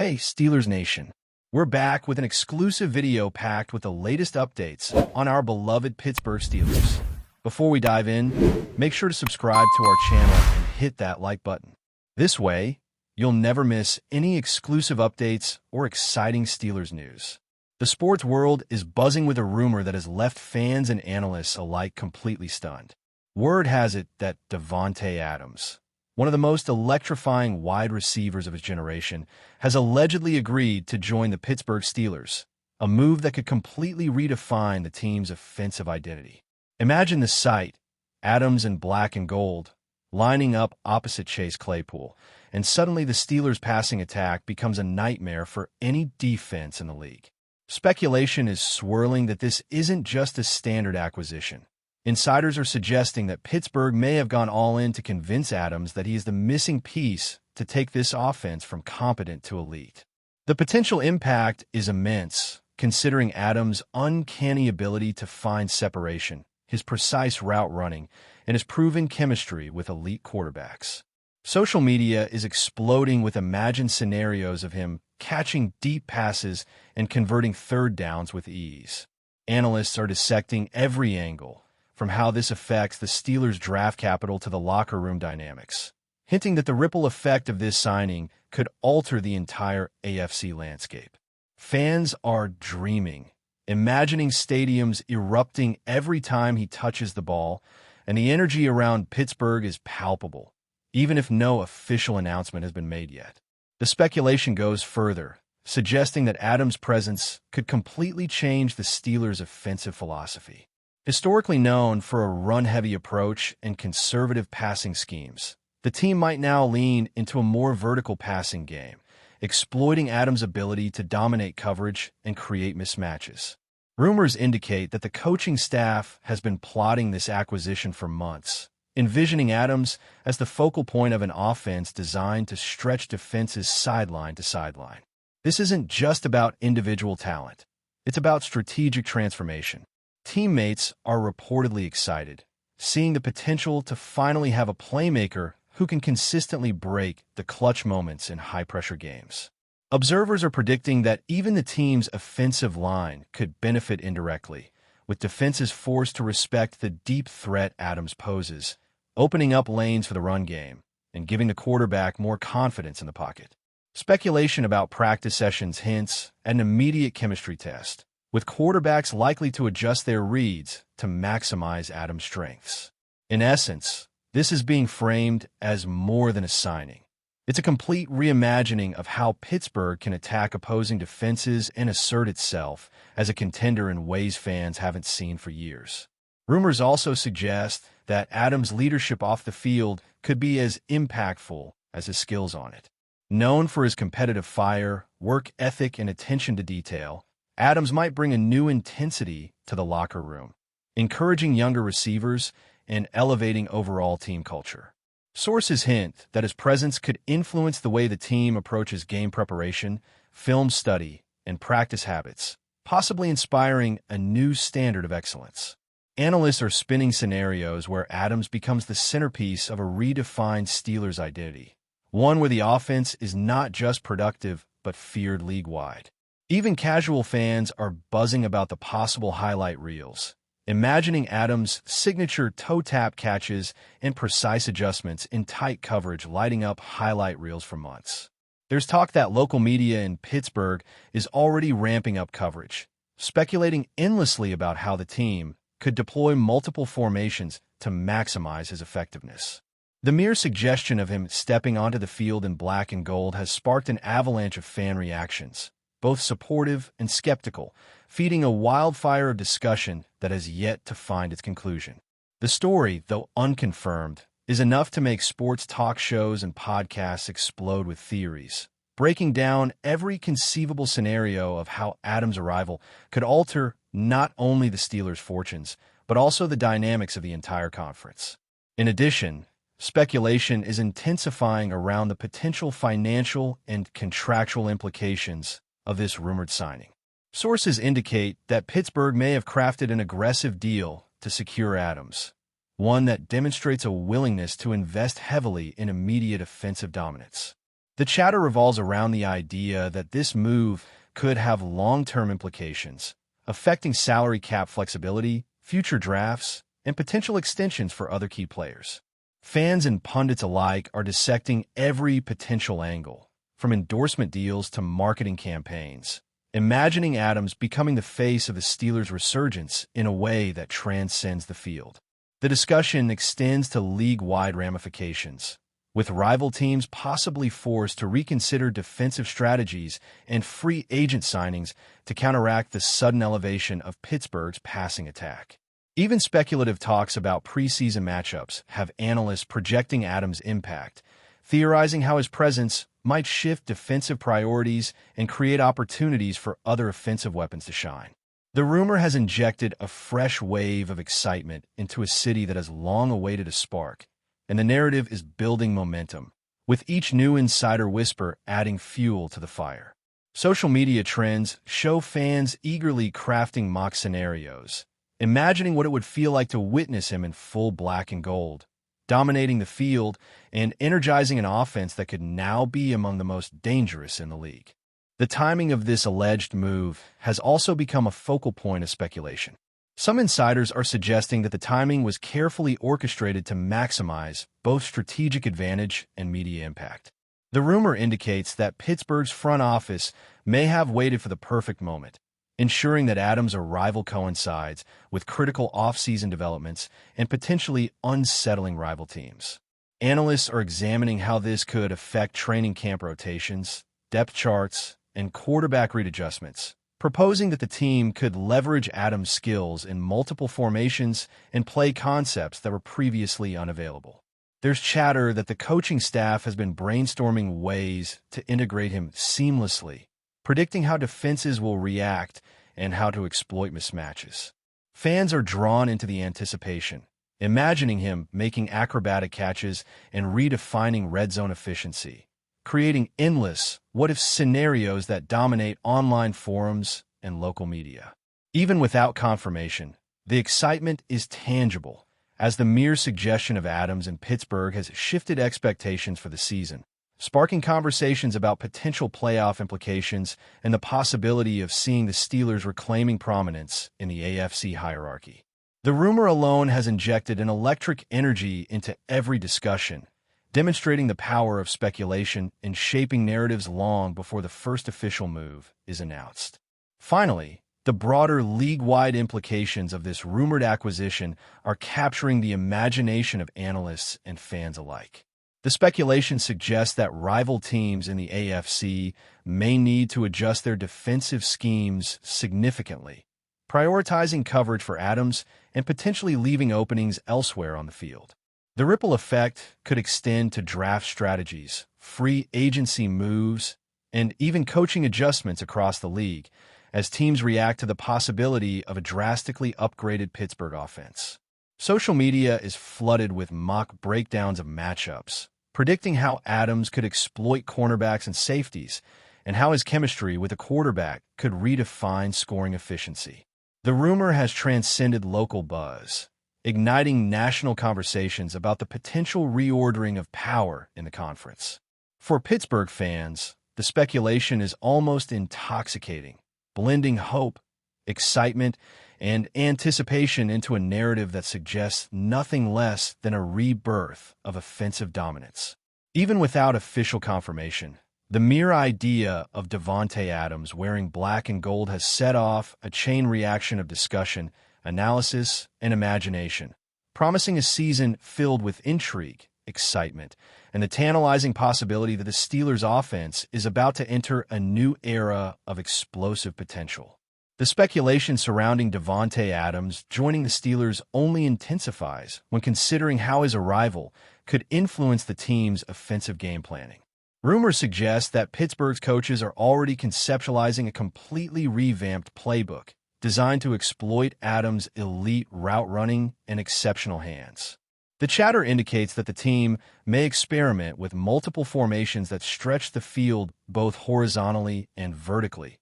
Hey, Steelers Nation. We're back with an exclusive video packed with the latest updates on our beloved Pittsburgh Steelers. Before we dive in, make sure to subscribe to our channel and hit that like button. This way, you'll never miss any exclusive updates or exciting Steelers news. The sports world is buzzing with a rumor that has left fans and analysts alike completely stunned. Word has it that DAVANTE Adams, one of the most electrifying wide receivers of his generation, has allegedly agreed to join the Pittsburgh Steelers, a move that could completely redefine the team's offensive identity. Imagine the sight: Adams in black and gold, lining up opposite Chase Claypool, and suddenly the Steelers' passing attack becomes a nightmare for any defense in the league. Speculation is swirling that this isn't just a standard acquisition. Insiders are suggesting that Pittsburgh may have gone all in to convince Adams that he is the missing piece to take this offense from competent to elite. The potential impact is immense, considering Adams' uncanny ability to find separation, his precise route running, and his proven chemistry with elite quarterbacks. Social media is exploding with imagined scenarios of him catching deep passes and converting third downs with ease. Analysts are dissecting every angle, from how this affects the Steelers' draft capital to the locker room dynamics, hinting that the ripple effect of this signing could alter the entire AFC landscape. Fans are dreaming, imagining stadiums erupting every time he touches the ball, and the energy around Pittsburgh is palpable, even if no official announcement has been made yet. The speculation goes further, suggesting that Adams' presence could completely change the Steelers' offensive philosophy. Historically known for a run-heavy approach and conservative passing schemes, the team might now lean into a more vertical passing game, exploiting Adams' ability to dominate coverage and create mismatches. Rumors indicate that the coaching staff has been plotting this acquisition for months, envisioning Adams as the focal point of an offense designed to stretch defenses sideline to sideline. This isn't just about individual talent. It's about strategic transformation. Teammates are reportedly excited, seeing the potential to finally have a playmaker who can consistently break the clutch moments in high-pressure games. Observers are predicting that even the team's offensive line could benefit indirectly, with defenses forced to respect the deep threat Adams poses, opening up lanes for the run game and giving the quarterback more confidence in the pocket. Speculation about practice sessions hints at an immediate chemistry test, with quarterbacks likely to adjust their reads to maximize Adams' strengths. In essence, this is being framed as more than a signing. It's a complete reimagining of how Pittsburgh can attack opposing defenses and assert itself as a contender in ways fans haven't seen for years. Rumors also suggest that Adams' leadership off the field could be as impactful as his skills on it. Known for his competitive fire, work ethic, and attention to detail, Adams might bring a new intensity to the locker room, encouraging younger receivers and elevating overall team culture. Sources hint that his presence could influence the way the team approaches game preparation, film study, and practice habits, possibly inspiring a new standard of excellence. Analysts are spinning scenarios where Adams becomes the centerpiece of a redefined Steelers identity, one where the offense is not just productive but feared league-wide. Even casual fans are buzzing about the possible highlight reels, imagining Adams' signature toe-tap catches and precise adjustments in tight coverage lighting up highlight reels for months. There's talk that local media in Pittsburgh is already ramping up coverage, speculating endlessly about how the team could deploy multiple formations to maximize his effectiveness. The mere suggestion of him stepping onto the field in black and gold has sparked an avalanche of fan reactions, both supportive and skeptical, feeding a wildfire of discussion that has yet to find its conclusion. The story, though unconfirmed, is enough to make sports talk shows and podcasts explode with theories, breaking down every conceivable scenario of how Adams' arrival could alter not only the Steelers' fortunes, but also the dynamics of the entire conference. In addition, speculation is intensifying around the potential financial and contractual implications of this rumored signing. Sources indicate that Pittsburgh may have crafted an aggressive deal to secure Adams, one that demonstrates a willingness to invest heavily in immediate offensive dominance. The chatter revolves around the idea that this move could have long-term implications, affecting salary cap flexibility, future drafts, and potential extensions for other key players. Fans and pundits alike are dissecting every potential angle, from endorsement deals to marketing campaigns, imagining Adams becoming the face of the Steelers' resurgence in a way that transcends the field. The discussion extends to league-wide ramifications, with rival teams possibly forced to reconsider defensive strategies and free agent signings to counteract the sudden elevation of Pittsburgh's passing attack. Even speculative talks about preseason matchups have analysts projecting Adams' impact, theorizing how his presence might shift defensive priorities and create opportunities for other offensive weapons to shine. The rumor has injected a fresh wave of excitement into a city that has long awaited a spark, and the narrative is building momentum, with each new insider whisper adding fuel to the fire. Social media trends show fans eagerly crafting mock scenarios, imagining what it would feel like to witness him in full black and gold, dominating the field and energizing an offense that could now be among the most dangerous in the league. The timing of this alleged move has also become a focal point of speculation. Some insiders are suggesting that the timing was carefully orchestrated to maximize both strategic advantage and media impact. The rumor indicates that Pittsburgh's front office may have waited for the perfect moment, ensuring that Adams' arrival coincides with critical off-season developments and potentially unsettling rival teams. Analysts are examining how this could affect training camp rotations, depth charts, and quarterback read adjustments, proposing that the team could leverage Adams' skills in multiple formations and play concepts that were previously unavailable. There's chatter that the coaching staff has been brainstorming ways to integrate him seamlessly, predicting how defenses will react and how to exploit mismatches. Fans are drawn into the anticipation, imagining him making acrobatic catches and redefining red zone efficiency, creating endless what-if scenarios that dominate online forums and local media. Even without confirmation, the excitement is tangible, as the mere suggestion of Adams in Pittsburgh has shifted expectations for the season, sparking conversations about potential playoff implications and the possibility of seeing the Steelers reclaiming prominence in the AFC hierarchy. The rumor alone has injected an electric energy into every discussion, demonstrating the power of speculation in shaping narratives long before the first official move is announced. Finally, the broader league-wide implications of this rumored acquisition are capturing the imagination of analysts and fans alike. The speculation suggests that rival teams in the AFC may need to adjust their defensive schemes significantly, prioritizing coverage for Adams and potentially leaving openings elsewhere on the field. The ripple effect could extend to draft strategies, free agency moves, and even coaching adjustments across the league as teams react to the possibility of a drastically upgraded Pittsburgh offense. Social media is flooded with mock breakdowns of matchups, predicting how Adams could exploit cornerbacks and safeties, and how his chemistry with a quarterback could redefine scoring efficiency. The rumor has transcended local buzz, igniting national conversations about the potential reordering of power in the conference. For Pittsburgh fans, the speculation is almost intoxicating, blending hope, excitement, and anticipation into a narrative that suggests nothing less than a rebirth of offensive dominance. Even without official confirmation, the mere idea of DAVANTE Adams wearing black and gold has set off a chain reaction of discussion, analysis, and imagination, promising a season filled with intrigue, excitement, and the tantalizing possibility that the Steelers' offense is about to enter a new era of explosive potential. The speculation surrounding DAVANTE Adams joining the Steelers only intensifies when considering how his arrival could influence the team's offensive game planning. Rumors suggest that Pittsburgh's coaches are already conceptualizing a completely revamped playbook designed to exploit Adams' elite route running and exceptional hands. The chatter indicates that the team may experiment with multiple formations that stretch the field both horizontally and vertically,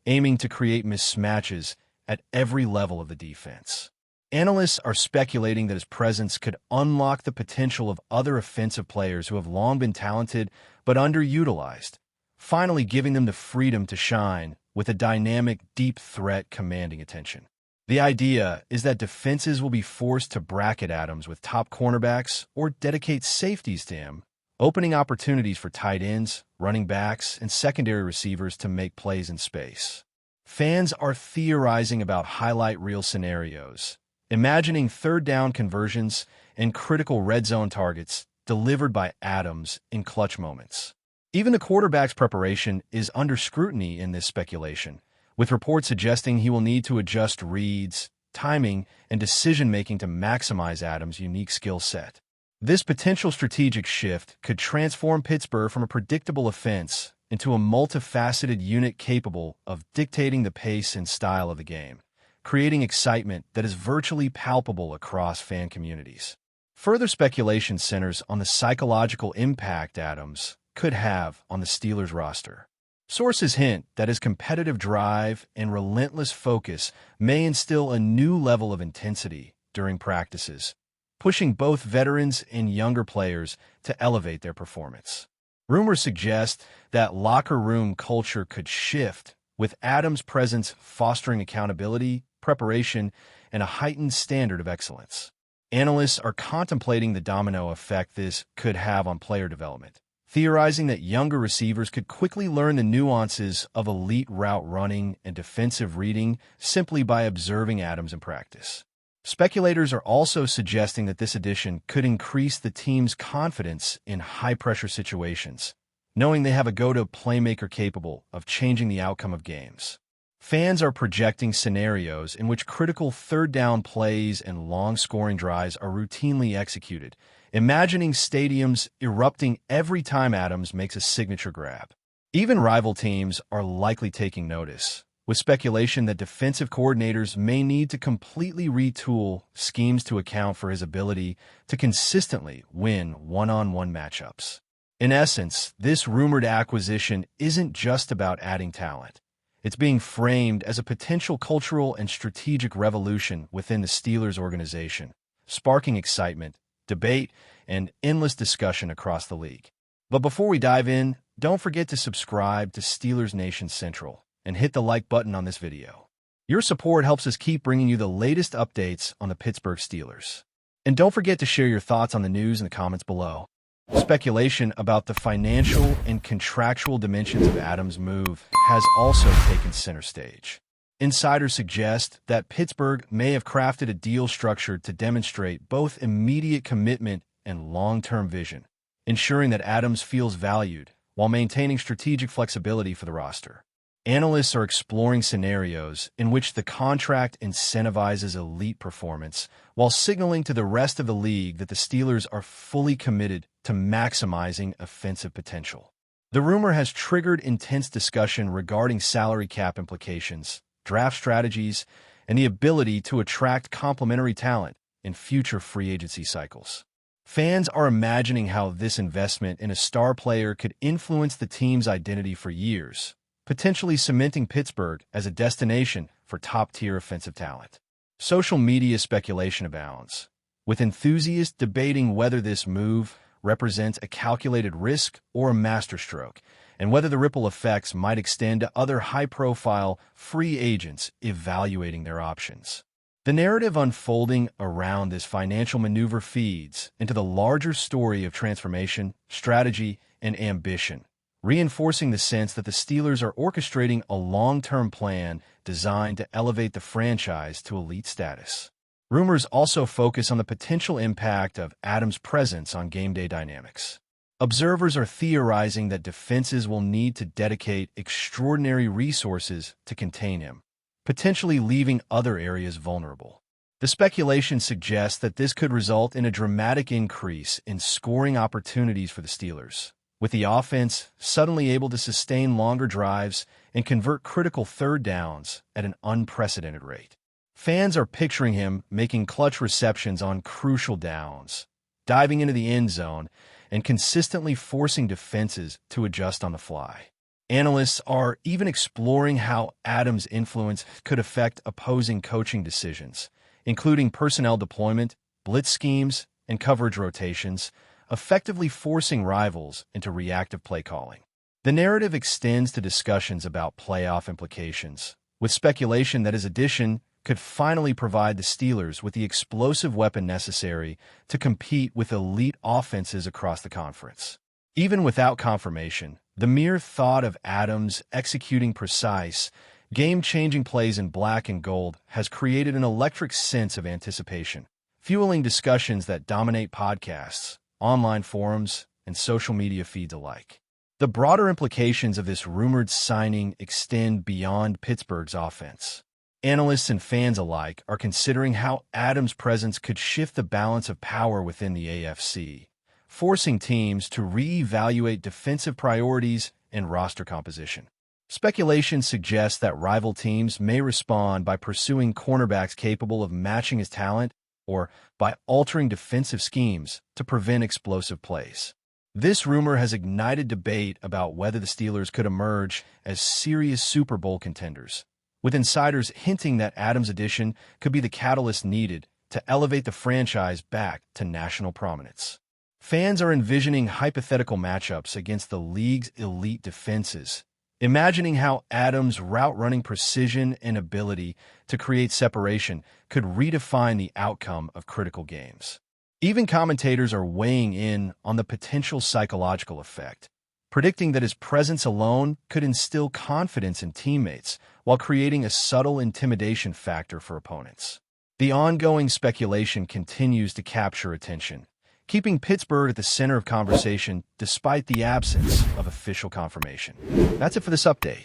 aiming to create mismatches at every level of the defense. Analysts are speculating that his presence could unlock the potential of other offensive players who have long been talented but underutilized, finally giving them the freedom to shine with a dynamic, deep threat commanding attention. The idea is that defenses will be forced to bracket Adams with top cornerbacks or dedicate safeties to him, opening opportunities for tight ends, running backs, and secondary receivers to make plays in space. Fans are theorizing about highlight reel scenarios, imagining third-down conversions and critical red zone targets delivered by Adams in clutch moments. Even the quarterback's preparation is under scrutiny in this speculation, with reports suggesting he will need to adjust reads, timing, and decision-making to maximize Adams' unique skill set. This potential strategic shift could transform Pittsburgh from a predictable offense into a multifaceted unit capable of dictating the pace and style of the game, creating excitement that is virtually palpable across fan communities. Further speculation centers on the psychological impact Adams could have on the Steelers roster. Sources hint that his competitive drive and relentless focus may instill a new level of intensity during practices, pushing both veterans and younger players to elevate their performance. Rumors suggest that locker room culture could shift, with Adams' presence fostering accountability, preparation, and a heightened standard of excellence. Analysts are contemplating the domino effect this could have on player development, theorizing that younger receivers could quickly learn the nuances of elite route running and defensive reading simply by observing Adams in practice. Speculators are also suggesting that this addition could increase the team's confidence in high-pressure situations, knowing they have a go-to playmaker capable of changing the outcome of games. Fans are projecting scenarios in which critical third-down plays and long-scoring drives are routinely executed, imagining stadiums erupting every time Adams makes a signature grab. Even rival teams are likely taking notice, with speculation that defensive coordinators may need to completely retool schemes to account for his ability to consistently win one-on-one matchups. In essence, this rumored acquisition isn't just about adding talent. It's being framed as a potential cultural and strategic revolution within the Steelers organization, sparking excitement, debate, and endless discussion across the league. But before we dive in, don't forget to subscribe to Steelers Nation Central and hit the like button on this video. Your support helps us keep bringing you the latest updates on the Pittsburgh Steelers. And don't forget to share your thoughts on the news in the comments below. Speculation about the financial and contractual dimensions of Adams' move has also taken center stage. Insiders suggest that Pittsburgh may have crafted a deal structure to demonstrate both immediate commitment and long-term vision, ensuring that Adams feels valued while maintaining strategic flexibility for the roster. Analysts are exploring scenarios in which the contract incentivizes elite performance while signaling to the rest of the league that the Steelers are fully committed to maximizing offensive potential. The rumor has triggered intense discussion regarding salary cap implications, draft strategies, and the ability to attract complementary talent in future free agency cycles. Fans are imagining how this investment in a star player could influence the team's identity for years, potentially cementing Pittsburgh as a destination for top-tier offensive talent. Social media speculation abounds, with enthusiasts debating whether this move represents a calculated risk or a masterstroke, and whether the ripple effects might extend to other high-profile free agents evaluating their options. The narrative unfolding around this financial maneuver feeds into the larger story of transformation, strategy, and ambition, reinforcing the sense that the Steelers are orchestrating a long-term plan designed to elevate the franchise to elite status. Rumors also focus on the potential impact of Adams' presence on game-day dynamics. Observers are theorizing that defenses will need to dedicate extraordinary resources to contain him, potentially leaving other areas vulnerable. The speculation suggests that this could result in a dramatic increase in scoring opportunities for the Steelers, with the offense suddenly able to sustain longer drives and convert critical third downs at an unprecedented rate. Fans are picturing him making clutch receptions on crucial downs, diving into the end zone, and consistently forcing defenses to adjust on the fly. Analysts are even exploring how Adams' influence could affect opposing coaching decisions, including personnel deployment, blitz schemes, and coverage rotations, effectively forcing rivals into reactive play calling. The narrative extends to discussions about playoff implications, with speculation that his addition could finally provide the Steelers with the explosive weapon necessary to compete with elite offenses across the conference. Even without confirmation, the mere thought of Adams executing precise, game-changing plays in black and gold has created an electric sense of anticipation, fueling discussions that dominate podcasts, online forums, and social media feeds alike. The broader implications of this rumored signing extend beyond Pittsburgh's offense. Analysts and fans alike are considering how Adams' presence could shift the balance of power within the AFC, forcing teams to reevaluate defensive priorities and roster composition. Speculation suggests that rival teams may respond by pursuing cornerbacks capable of matching his talent or by altering defensive schemes to prevent explosive plays. This rumor has ignited debate about whether the Steelers could emerge as serious Super Bowl contenders, with insiders hinting that Adams' addition could be the catalyst needed to elevate the franchise back to national prominence. Fans are envisioning hypothetical matchups against the league's elite defenses, imagining how Adams' route-running precision and ability to create separation could redefine the outcome of critical games. Even commentators are weighing in on the potential psychological effect, predicting that his presence alone could instill confidence in teammates while creating a subtle intimidation factor for opponents. The ongoing speculation continues to capture attention, keeping Pittsburgh at the center of conversation despite the absence of official confirmation. That's it for this update.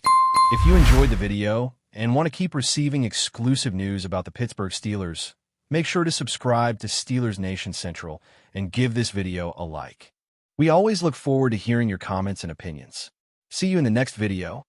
If you enjoyed the video and want to keep receiving exclusive news about the Pittsburgh Steelers, make sure to subscribe to Steelers Nation Central and give this video a like. We always look forward to hearing your comments and opinions. See you in the next video.